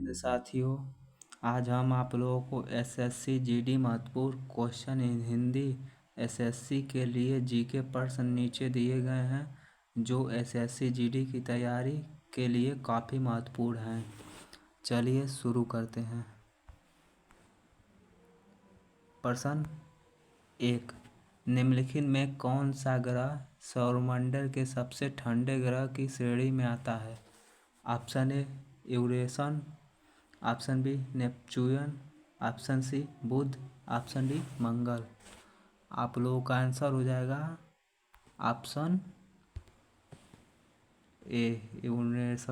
साथियों, आज हम आप लोगों को एसएससी जीडी महत्वपूर्ण क्वेश्चन इन हिंदी एसएससी के लिए जीके प्रश्न नीचे दिए गए हैं जो एसएससी जीडी की तैयारी के लिए काफ़ी महत्वपूर्ण हैं। चलिए शुरू करते हैं। प्रश्न 1, निम्नलिखित में कौन सा ग्रह सौरमंडल के सबसे ठंडे ग्रह की श्रेणी में आता है? Option A Uranus, option B Neptune, option C Budh, option D Mangal. आप लोगों का आंसर हो जाएगा ऑप्शन ए यूरेनस।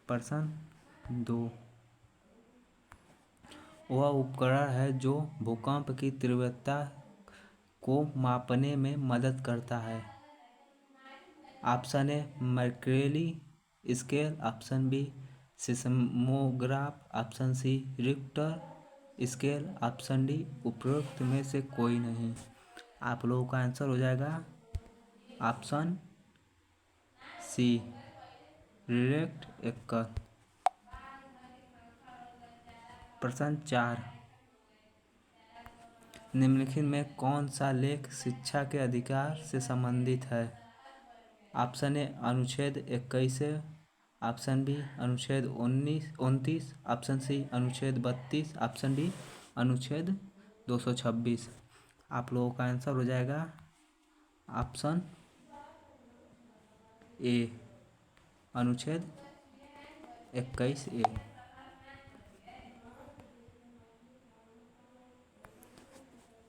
प्रश्न 2, वह उपकरण है जो भूकंप की तीव्रता को मापने में मदद करता है? Option A mercury scale, option B seismograph, option C Richter scale, option D उपरोक्त में से कोई नहीं। आप लोगों का आंसर हो जाएगा ऑप्शन सी रिक्टर। प्रश्न 4, निम्नलिखित में कौन सा लेख शिक्षा के अधिकार से संबंधित है? ऑप्शन ए अनुच्छेद 21, ऑप्शन बी अनुच्छेद 29, ऑप्शन सी अनुच्छेद 32, ऑप्शन डी अनुच्छेद 226। आप लोगों का आंसर हो जाएगा ऑप्शन ए अनुच्छेद 21A।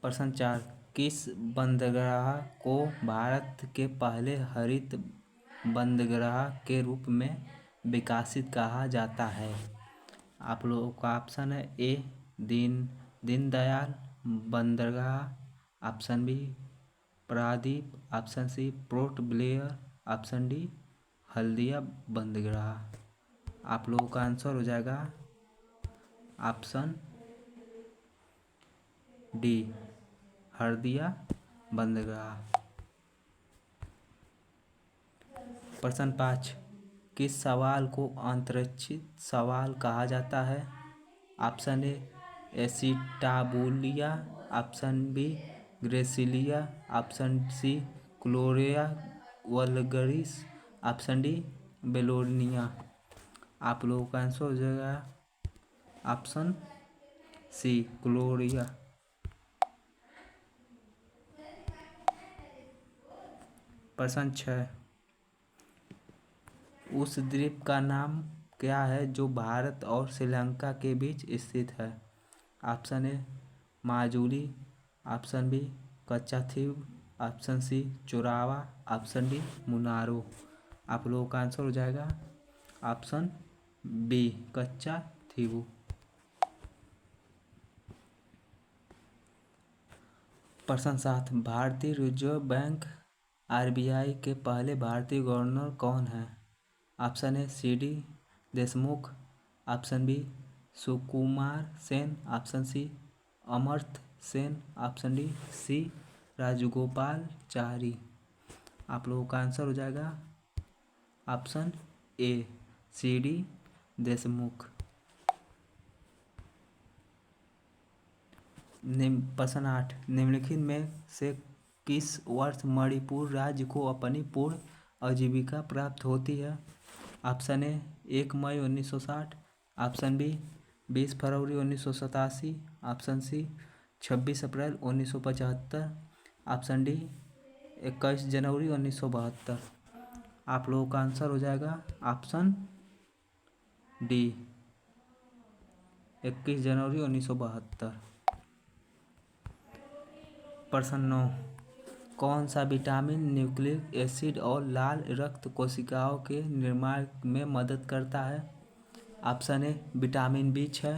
प्रश्न 4, किस बंदरगाह को भारत के पहले हरित बंदरगाह के रूप में विकसित कहा जाता है? आप लोगों का ऑप्शन है ए दीनदयाल बंदरगाह, option B Paradip, option C Port Blair, option D Haldia बंदरगाह। आप लोगों का आंसर हो जाएगा ऑप्शन डी हल्दिया बंदरगाह। प्रश्न 5, किस सवाल को अंतरक्षित सवाल कहा जाता है? Option A acetabularia, option B gracilaria, option C chlorella vulgaris, option D belonia. आप लोगों का आंसर हो जाएगा ऑप्शन सी क्लोरिया। प्रश्न 6, उस द्वीप का नाम क्या है जो भारत और श्रीलंका के बीच स्थित है? Option A Majuli, option B Kachchatheevu, option C Chorao, option D Munroe. आप लोगों का आंसर हो जाएगा ऑप्शन बी कच्चाथीव। प्रश्न 7, भारतीय रिजर्व बैंक आरबीआई के पहले भारतीय गवर्नर कौन है? Option A CD Deshmukh, option B Sukumar Sen, option C Amartya Sen, option D C Rajagopalachari. आप लोगों का आंसर हो जाएगा ऑप्शन ए सीडी देशमुख। प्रश्न 8, निम्नलिखित में से किस वर्ष मणिपुर राज्य को अपनी पूर्ण आजीविका प्राप्त होती है? ऑप्शन ए 1 मई 1960, ऑप्शन बी 20 फरवरी 1987, ऑप्शन सी 26 अप्रैल 1975, ऑप्शन डी 21 जनवरी 1972। आप लोगों का आंसर हो जाएगा ऑप्शन डी 21 जनवरी 1972। प्रश्न 9, कौन सा विटामिन न्यूक्लिक एसिड और लाल रक्त कोशिकाओं के निर्माण में मदद करता है? Option A vitamin B6,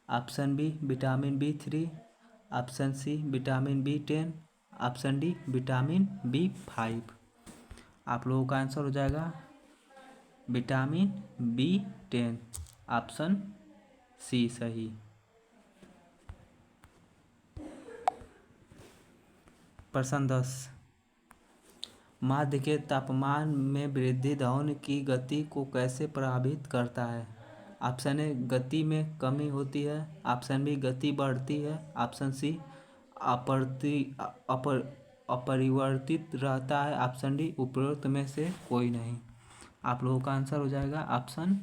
option B vitamin B3, option C vitamin B10, option D vitamin B5। आप लोगों का आंसर हो जाएगा विटामिन B10, ऑप्शन सी सही। प्रश्न 10, माध्य के तापमान में वृद्धि ध्वनि की गति को कैसे प्रभावित करता है? ऑप्शन ए गति में कमी होती है, ऑप्शन बी गति बढ़ती है, ऑप्शन सी अपरति अपर अपरिवर्तित रहता है, ऑप्शन डी उपरोक्त में से कोई नहीं। आप लोगों का आंसर हो जाएगा ऑप्शन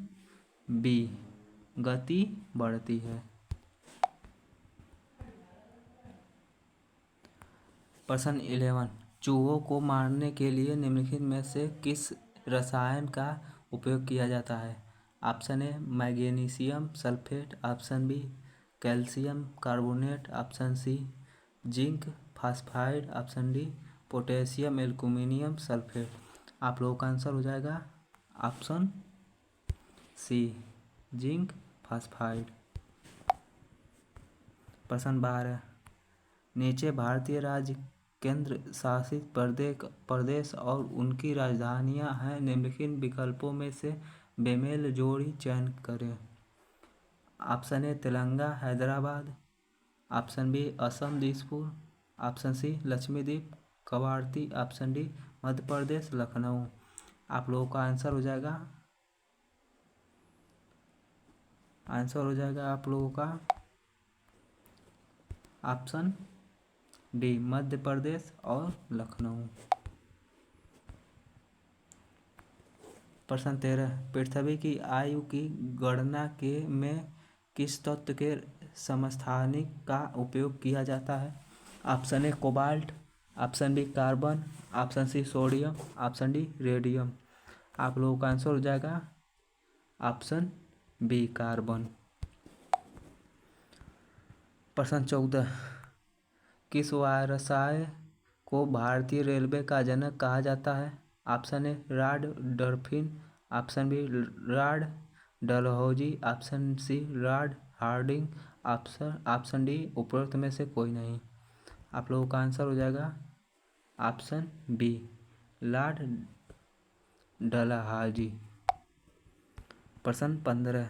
बी, गति बढ़ती है। प्रश्न 11, चूहों को मारने के लिए निम्नलिखित में से किस रसायन का उपयोग किया जाता है? Option A magnesium sulphate, option B calcium carbonate, option C zinc phosphide, option D potassium aluminium sulphate. आप लोगों का आंसर हो जाएगा ऑप्शन सी, जिंक फास्फाइड। प्रश्न 12, नीचे भारतीय राज्य केंद्र शासित प्रदेश और उनकी राजधानियां हैं, निम्नलिखित विकल्पों में से बेमेल जोड़ी चयन करें। Option A Telangana Hyderabad, option B Assam Dispur, option C Lakshadweep Kavaratti, option D Madhya Pradesh Lucknow. आप लोगों का आंसर हो जाएगा आप लोगों का ऑप्शन डी, मध्य प्रदेश और लखनऊ। प्रश्न 13, पृथ्वी की आयु की गणना के में किस तत्व के समस्थानिक का उपयोग किया जाता है? Option A cobalt, option B carbon, option C sodium, option D radium. आप लोगों का आंसर हो जाएगा ऑप्शन बी, कार्बन। प्रश्न 14, किस व्यवसाय को भारतीय रेलवे का जनक कहा जाता है? Option A Lord Dufferin, option B Lord Dalhousie, option C Lord Hardinge, option D उपरोक्त में से कोई नहीं। आप लोगों का आंसर हो जाएगा ऑप्शन बी, लॉर्ड डलहौजी। प्रश्न 15,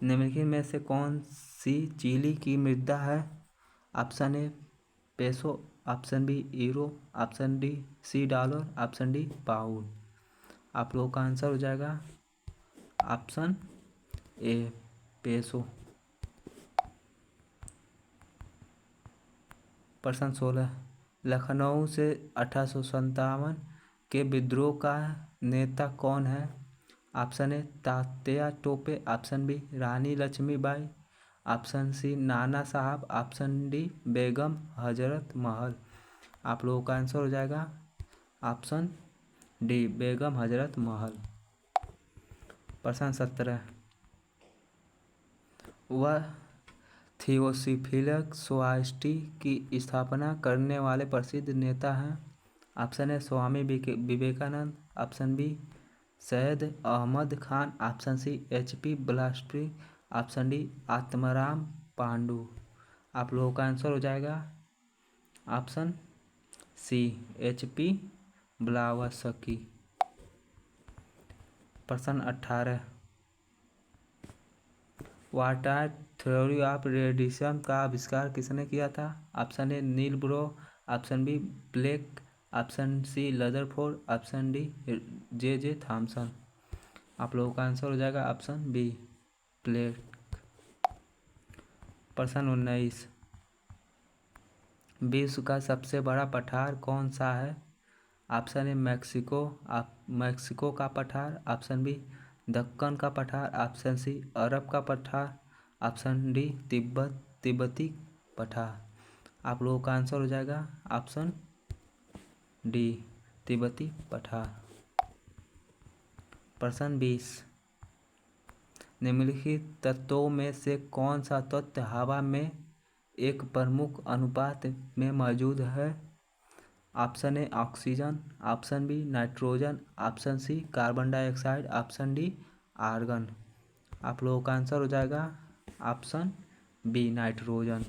निम्नलिखित में से कौन सी चिली की मृदा है? Option A peso, option B euro, option D C dollar, option D pound. आप लोगों का आंसर हो जाएगा ऑप्शन ए, पेसो। प्रश्न 16, लखनऊ से 1857 के विद्रोह का नेता कौन है? Option A Tatya Tope, option B Rani Lakshmibai, option C Nana Sahib, option D Begum Hazrat Mahal. आप लोगों का आंसर हो जाएगा ऑप्शन डी, बेगम हजरत महल। प्रश्न 17, वह थियोसिफिलस सोसाइटी की स्थापना करने वाले प्रसिद्ध नेता हैं? Option A Swami Vivekananda, option B Syed Ahmad Khan, option C HP ब्लास्टरी, ऑप्शन डी आत्माराम पांडु। आप लोगों का आंसर हो जाएगा ऑप्शन सी, HP ब्लावत्स्की। प्रश्न 18, वाटर थ्योरी ऑफ रेडिएशन का आविष्कार किसने किया था? Option A Niels Bohr, option B Black, option C Rutherford, option D J Thomson. आप लोगों का आंसर हो जाएगा ऑप्शन बी, ब्लैक। प्रश्न 19, विश्व का सबसे बड़ा पठार कौन सा है? ऑप्शन ए मैक्सिको का पठार, ऑप्शन बी दक्कन का पठार, ऑप्शन सी अरब का पठार, ऑप्शन डी तिब्बती पठार। आप लोगों का आंसर हो जाएगा ऑप्शन डी, तिब्बती पठार। प्रश्न 20, निम्नलिखित तत्वों में से कौन सा तत्व हवा में एक प्रमुख अनुपात में मौजूद है? Option A oxygen, option B nitrogen, option C carbon dioxide, option D argon. आप लोगों का आंसर हो जाएगा ऑप्शन बी, नाइट्रोजन।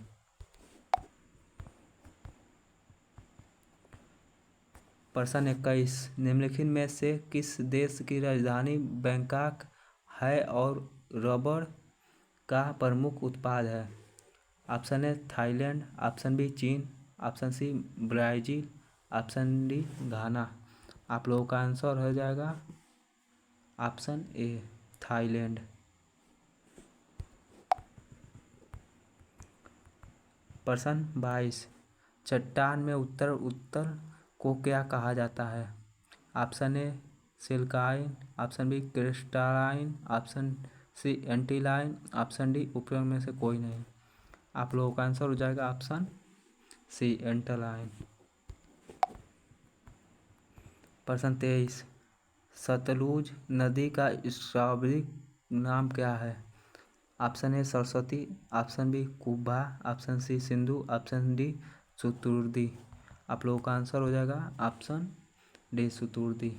प्रश्न 21, निम्नलिखित में से किस देश की राजधानी बैंकॉक है और रबर का प्रमुख उत्पाद है? Option A Thailand, option B चीन, option C Brazil, option D Ghana. आप लोगों का आंसर हो जाएगा ऑप्शन ए थाईलैंड। प्रश्न 22, चट्टान में उत्तर उत्तर को क्या कहा जाता है? Option A syncline, option B crystalline, option C anticline, option D उपयोग में से कोई नहीं। आप लोगों का आंसर हो जाएगा ऑप्शन सी एंटीलाइन। प्रश्न 23, सतलुज नदी का स्वाभाविक नाम क्या है? Option A Saraswati, option B Kubha, option C Sindhu, option D Sutudri. आप लोगों का आंसर हो जाएगा ऑप्शन डी सुतुर्दी।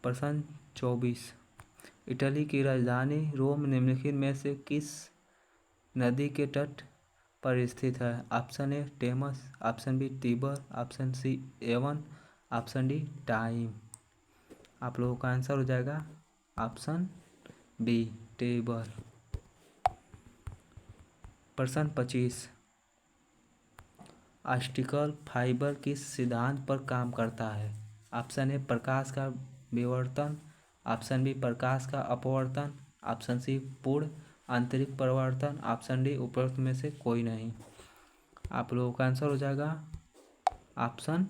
प्रश्न 24, इटली की राजधानी रोम निम्नलिखित में से किस नदी के तट पर स्थित है? Option A Thames, option B Tiber, option C Avon, option D Tyne. आप लोगों का आंसर हो जाएगा ऑप्शन बी टेबर। प्रश्न 25, ऑप्टिकल फाइबर किस सिद्धांत पर काम करता है? ऑप्शन ए प्रकाश का विवर्तन, ऑप्शन बी प्रकाश का अपवर्तन, ऑप्शन सी पूर्ण आंतरिक परावर्तन, ऑप्शन डी उपरोक्त में से कोई नहीं। आप लोगों का आंसर हो जाएगा ऑप्शन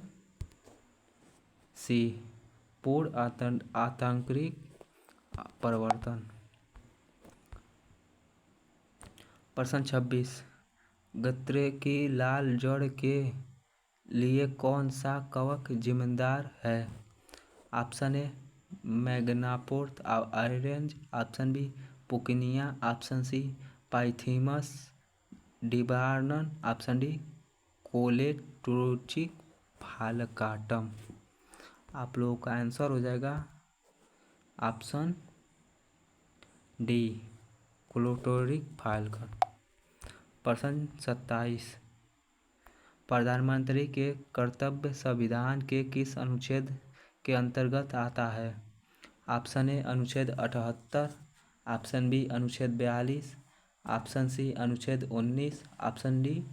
सी पूर्ण आंतरिक परावर्तन। प्रश्न 26, गन्ने की लाल जड़ के लिए कौन सा कवक जिम्मेदार है? Option A magnaporthe oryzae, option B puccinia, option C pythium debaryanum, option D colletotrichum falcatum. आप लोगों का आंसर हो जाएगा ऑप्शन डी कोलेटोरिक फालकन। प्रश्न 27, प्रधानमंत्री के कर्तव्य संविधान के किस अनुच्छेद के अंतर्गत आता है? ऑप्शन ए अनुच्छेद 78, ऑप्शन बी अनुच्छेद 42, ऑप्शन सी अनुच्छेद 19, ऑप्शन डी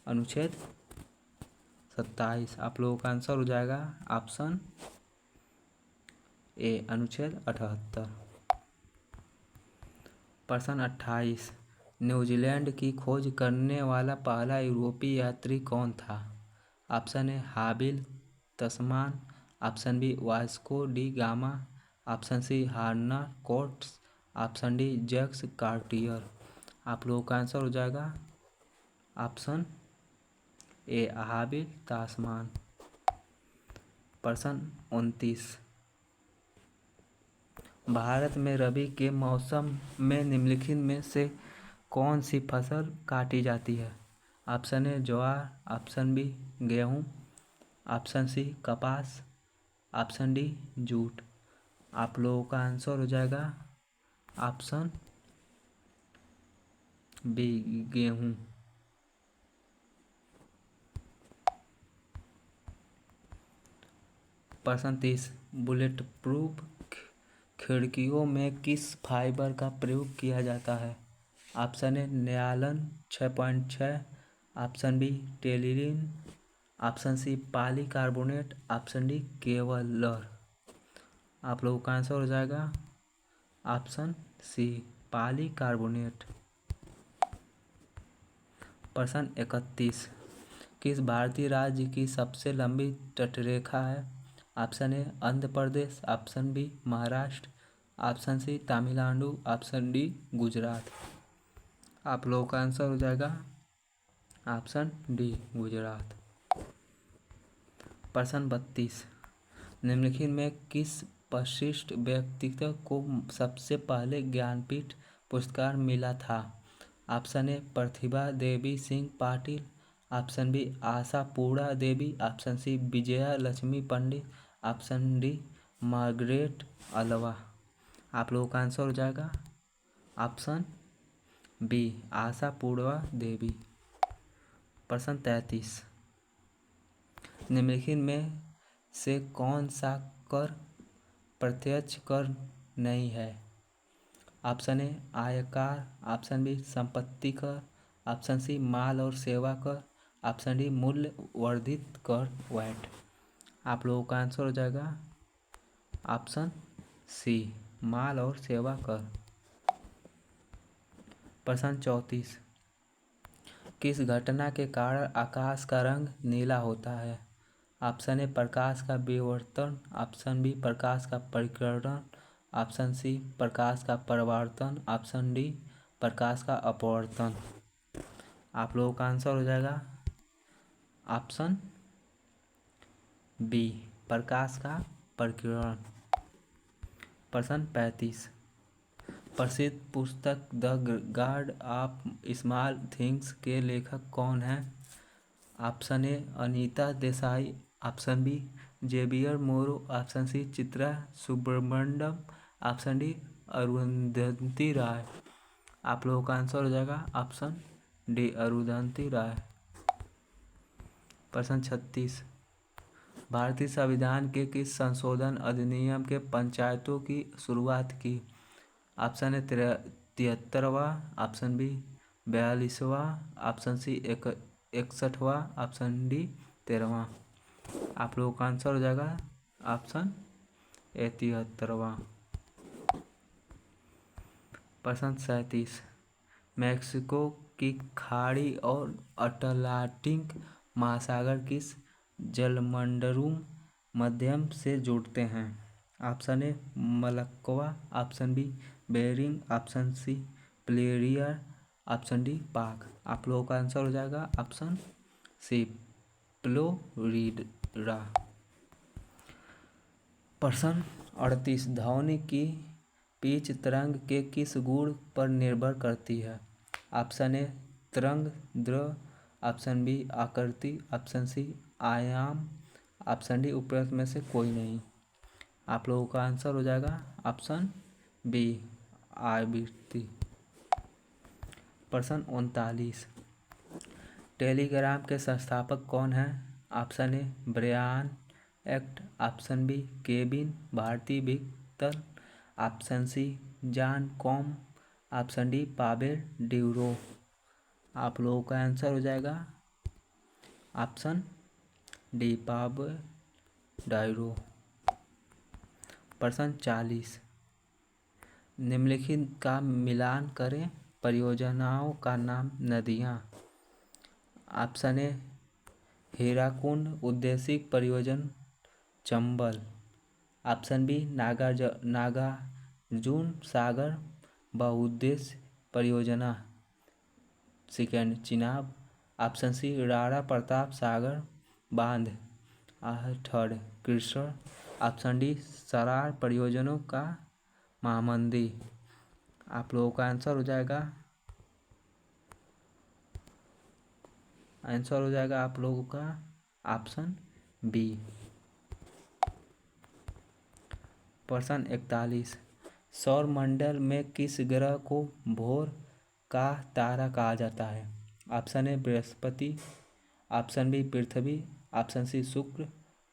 अनुच्छेद 27। आप लोगों का आंसर हो जाएगा ऑप्शन ए अनुच्छेद 78। प्रश्न 28, न्यूजीलैंड की खोज करने वाला पहला यूरोपीय यात्री कौन था? Option A Abel Tasman, option B Vasco da Gama, option C Hernan Cortes, option D Jacques Cartier. आप लोगों का आंसर हो जाएगा ऑप्शन ए हाबिल तस्मान। प्रश्न 29, भारत में रबी के मौसम में निम्नलिखित में से कौन सी फसल काटी जाती है? ऑप्शन ए ज्वार, ऑप्शन बी गेहूँ, ऑप्शन सी कपास, ऑप्शन डी जूट। आप लोगों का आंसर हो जाएगा ऑप्शन बी गेहूँ। प्रश्न 30, बुलेट प्रूफ खिड़कियों में किस फाइबर का प्रयोग किया जाता है? Option A nylon 6.6, option B terylene, option C polycarbonate, option D Kevlar. आप लोगों का आंसर हो जाएगा ऑप्शन सी पॉलीकार्बोनेट। प्रश्न 31, किस भारतीय राज्य की सबसे लंबी तटरेखा है? Option A Andhra Pradesh, option B Maharashtra, option C Tamil Nadu, option D Gujarat. आप लोगों का आंसर हो जाएगा ऑप्शन डी गुजरात। प्रश्न 32, निम्नलिखित में किस विशिष्ट व्यक्तित्व को सबसे पहले ज्ञानपीठ पुरस्कार मिला था? Option A Pratibha Devi Singh Patil, option B Ashapurna Devi, option C Vijaya Lakshmi Pandit, option D Margaret Alva. आप लोगों का आंसर हो जाएगा ऑप्शन बी आशापूर्णा देवी। प्रश्न 33, निम्नलिखित में से कौन सा कर प्रत्यक्ष कर नहीं है? ऑप्शन ए आयकर, ऑप्शन बी संपत्ति कर, ऑप्शन सी माल और सेवा कर, ऑप्शन डी मूल्य वर्धित कर वैट। आप लोगों का आंसर हो जाएगा ऑप्शन सी माल और सेवा कर। प्रश्न 34, किस घटना के कारण आकाश का रंग नीला होता है? ऑप्शन ए प्रकाश का विवर्तन, ऑप्शन बी प्रकाश का परिकरण, ऑप्शन सी प्रकाश का परावर्तन, ऑप्शन डी प्रकाश का अपवर्तन। आप लोगों का आंसर हो जाएगा ऑप्शन बी प्रकाश का परिकरण। प्रश्न 35, प्रसिद्ध पुस्तक the god of small things के लेखक कौन हैं? Option A Anita Desai, option B Javier Moro, option C Chitra Subramaniam, option D Arundhati Roy. आप लोगों का आंसर हो जाएगा ऑप्शन डी अरुंधति राय। प्रश्न 36, भारतीय संविधान के किस संशोधन अधिनियम के पंचायतों की शुरुआत की? ऑप्शन ए 73वां, ऑप्शन बी 42वां, ऑप्शन सी 61वां, ऑप्शन डी 13वां। आप लोगों का आंसर हो जाएगा ऑप्शन ए 73वां। प्रश्न 37, मैक्सिको की खाड़ी और अटलांटिक महासागर किस जलमंडलम माध्यम से जुड़ते हैं? Option A Malacca, option B Bering, option C प्लेरियर, ऑप्शन डी पाक। आप लोगों का आंसर हो जाएगा ऑप्शन सी फ्लोरिडा। प्रश्न 38, ध्वनि की पिच तरंग के किस गुण पर निर्भर करती है? ऑप्शन ए तरंग द्रव्य, ऑप्शन बी आकृति, ऑप्शन सी आयाम, ऑप्शन डी उपरोक्त में से कोई नहीं। आप लोगों का आंसर हो जाएगा ऑप्शन बी आवृत्ति। प्रश्न 39, टेलीग्राम के संस्थापक कौन हैं? Option A Brian Acton, option B Kevin Bharti Victor, option C Jan Koum, option D Pavel Durov. आप लोगों का आंसर हो जाएगा ऑप्शन डी पावेल ड्यूरो। प्रश्न 40, निम्नलिखित का मिलान करें परियोजनाओं का नाम नदियाँ। ऑप्शन ए हीराकुंड उद्देशिक परियोजना चंबल, ऑप्शन बी नागार्जुन सागर बहुउद्देश्य परियोजना second Chenab, option C Rana Pratap Sagar बांध थर्ड कृष्ण, ऑप्शन डी सरार परियोजनाओं का महामंदी। आप लोगों का आंसर हो जाएगा आप लोगों का ऑप्शन बी। प्रश्न 41, सौर मंडल में किस ग्रह को भोर का तारा कहा जाता है? ऑप्शन ए बृहस्पति, ऑप्शन बी पृथ्वी, ऑप्शन सी शुक्र,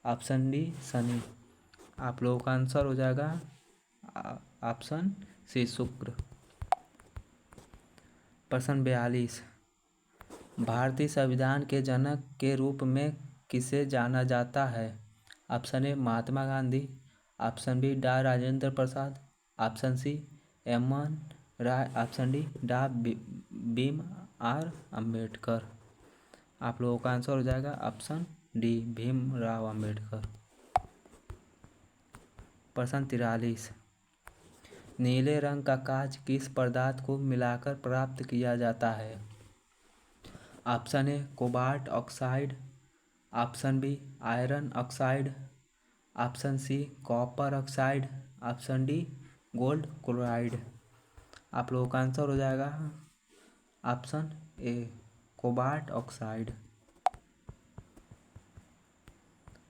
ऑप्शन डी शनि। आप लोगों का आंसर हो जाएगा ऑप्शन सी शुक्र। प्रश्न 42, भारतीय संविधान के जनक के रूप में किसे जाना जाता है? Option A Mahatma Gandhi, option B Dr Rajendra Prasad, option C MN. Roy, option D Dr Bhim are Ambedkar. आप लोगों का आंसर हो जाएगा ऑप्शन डी भीमराव अम्बेडकर। प्रश्न 43, नीले रंग का कांच किस पदार्थ को मिलाकर प्राप्त किया जाता है? Option A cobalt oxide, option B iron oxide, option C copper oxide, option D gold chloride. आप लोगों का आंसर हो जाएगा ऑप्शन ए कोबाल्ट ऑक्साइड।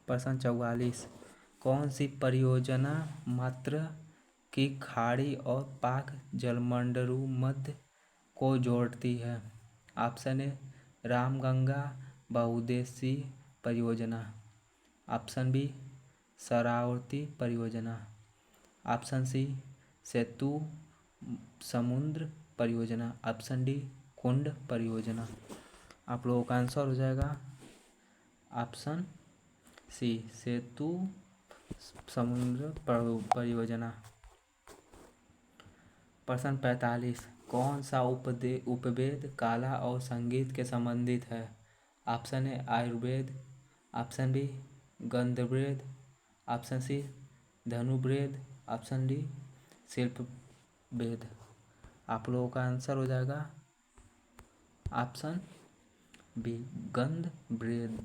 प्रश्न 44, कौन सी परियोजना मात्रा की खाड़ी और पाक जलमंडलों मध्य को जोड़ती है? ऑप्शन ए रामगंगा बहुउद्देशीय परियोजना, ऑप्शन बी शरावती परियोजना, ऑप्शन सी सेतु समुद्र परियोजना, ऑप्शन डी कुंड परियोजना। आप लोगों का आंसर हो जाएगा ऑप्शन सी, सेतु समुद्र परियोजना। प्रश्न 45, कौन सा उपवेद कला और संगीत के संबंधित है? Option A Ayurveda, option B Gandharvaveda, option C Dhanurveda, option D Shilpa Veda. आप लोगों का आंसर हो जाएगा ऑप्शन बी गंधर्ववेद।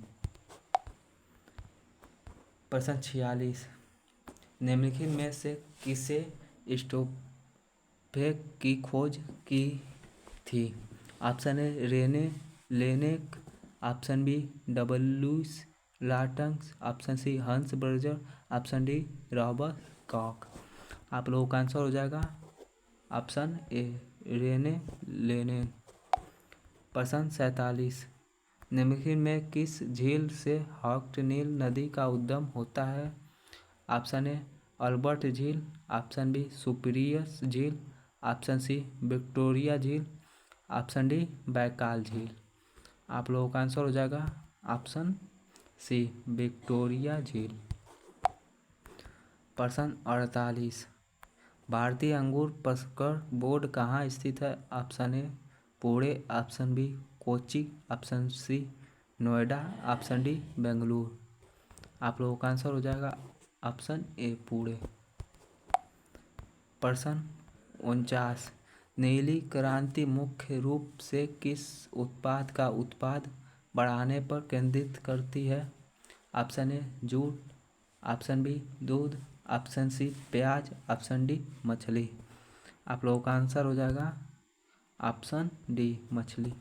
प्रश्न 46, निम्नलिखित में से किसे स्टोफे की खोज की थी? Option A Rene Laennec, option B डब्ल्यूस लाटंस, option C Hans Berger, option D Robert Koch. आप लोगों का आंसर हो जाएगा ऑप्शन ए रेने लेने। प्रश्न 47, निम्नलिखित में किस झील से हॉट नील नदी का उद्गम होता है? ऑप्शन ए अल्बर्ट झील, ऑप्शन बी सुपीरियर झील, ऑप्शन सी विक्टोरिया झील, ऑप्शन डी बैकाल झील। आप लोगों का आंसर हो जाएगा ऑप्शन सी विक्टोरिया झील। प्रश्न 48, भारतीय अंगूर प्रसंस्करण बोर्ड कहाँ स्थित है? Option A Pune, option B Kochi, option C Noida, option D Bengaluru. आप लोगों का आंसर हो जाएगा ऑप्शन ए पुणे। प्रश्न 49, नीली क्रांति मुख्य रूप से किस उत्पाद का उत्पाद बढ़ाने पर केंद्रित करती है? Option A jute, option B दूध, ऑप्शन सी प्याज, ऑप्शन डी मछली। आप लोगों का आंसर हो जाएगा ऑप्शन डी मछली।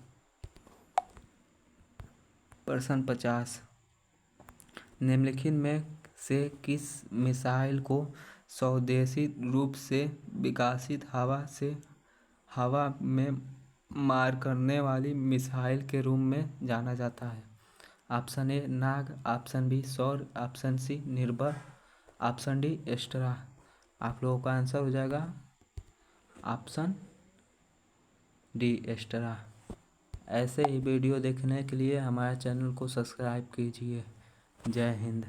प्रश्न 50, निम्नलिखित में से किस मिसाइल को स्वदेशी रूप से विकसित हवा में मार करने वाली मिसाइल के रूप में जाना जाता है? ऑप्शन ए नाग, ऑप्शन बी सौर, ऑप्शन सी निर्भर, ऑप्शन डी एस्ट्रा। आप लोगों का आंसर हो जाएगा ऑप्शन डी एस्ट्रा। ऐसे ही वीडियो देखने के लिए हमारे चैनल को सब्सक्राइब कीजिए। जय हिंद।